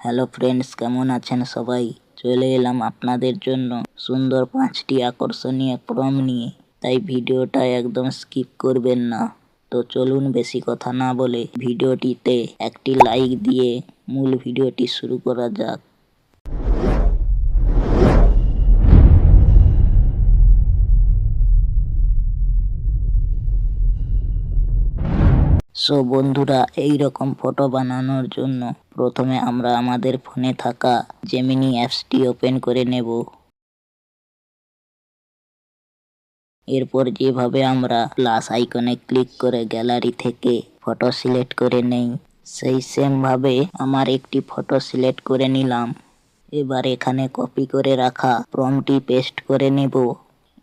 Hello friends, কেমন আছেন সবাই? চলে এলাম আপনাদের জন্য সুন্দর 5টি আকর্ষণীয় প্রম নিয়ে। তাই ভিডিওটা একদম স্কিপ করবেন না। তো চলুন বেশি কথা না বলে ভিডিওটিতে একটি লাইক দিয়ে মূল ভিডিওটি শুরু করা যাক। সো বন্ধুরা, এই রকম ফটো বানানোর জন্য প্রথমে আমরা আমাদের ফোনে থাকা জেমিনি অ্যাপসটি ওপেন করে নেব। এরপর যেভাবে আমরা প্লাস আইকনে ক্লিক করে গ্যালারি থেকে ফটো সিলেক্ট করে নেই, সেই সেম ভাবে আমার একটি ফটো সিলেক্ট করে নিলাম। এবার এখানে কপি করে রাখা প্রম্পটটি পেস্ট করে নেব।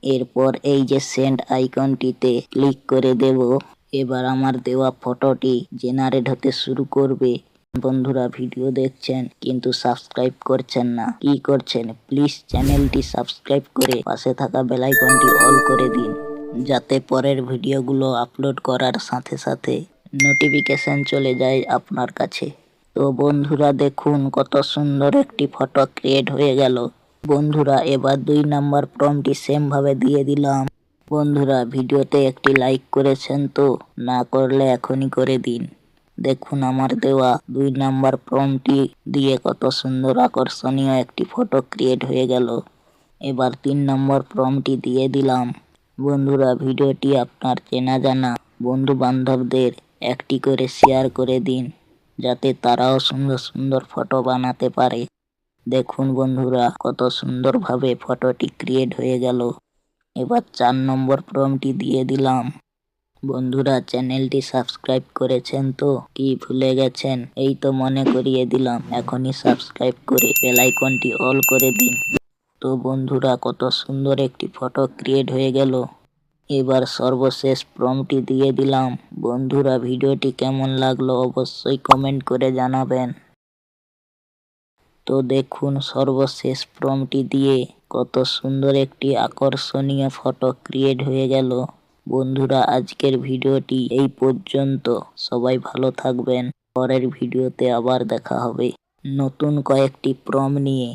এরপর এই যে সেন্ড আইকনটিতে ক্লিক করে দেব। এবার আমার দেওয়া ফটোটি জেনারেট হতে শুরু করবে। বন্ধুরা, ভিডিও দেখছেন কিন্তু সাবস্ক্রাইব করছেন না, কি করছেন? প্লিজ চ্যানেলটি সাবস্ক্রাইব করে পাশে থাকা বেল আইকনটি অল করে দিন, যাতে পরের ভিডিওগুলো আপলোড করার সাথে সাথে নোটিফিকেশন চলে যায় আপনার কাছে। তো বন্ধুরা দেখুন, কত সুন্দর একটি ফটো ক্রিয়েট হয়ে গেল। বন্ধুরা, এবার 2 নাম্বার প্রম্পটটি সেম ভাবে দিয়ে দিলাম। বন্ধুরা, ভিডিওতে একটি লাইক করেছেন তো? না করলে এখনই করে দিন। দেখুন আমার দেওয়া 2 নাম্বার প্রম্পটটি দিয়ে কত সুন্দর আকর্ষণীয় একটি ফটো ক্রিয়েট হয়ে গেল। এবার 3 নম্বর প্রম্পটটি দিয়ে দিলাম। বন্ধুরা, ভিডিওটি আপনার চেনা জানা বন্ধু বান্ধবদের একটি করে শেয়ার করে দিন, যাতে তারাও সুন্দর সুন্দর ফটো বানাতে পারে। দেখুন বন্ধুরা, কত সুন্দরভাবে ফটোটি ক্রিয়েট হয়ে গেল। এবার 4 নম্বর প্রম্পটটি দিয়ে দিলাম। বন্ধুরা, চ্যানেলটি সাবস্ক্রাইব করেছেন তো? কি ভুলে গেছেন? এই তো মনে করিয়ে দিলাম, এখনই সাবস্ক্রাইব করে বেল আইকনটি অল করে দিন। তো বন্ধুরা, কত সুন্দর একটি ফটো ক্রিয়েট হয়ে গেল। এবার সর্বশেষ প্রম্পটটি দিয়ে দিলাম। বন্ধুরা, ভিডিওটি কেমন লাগলো অবশ্যই কমেন্ট করে জানাবেন। তো দেখুন, সর্বশেষ প্রম্পটটি দিয়ে কত সুন্দর একটি আকর্ষণীয় ফটো ক্রিয়েট হয়ে গেল। বন্ধুরা, আজকের ভিডিওটি এই পর্যন্ত। সবাই ভালো থাকবেন। পরের ভিডিওতে আবার দেখা হবে নতুন কয়েকটি প্রম্পট নিয়ে।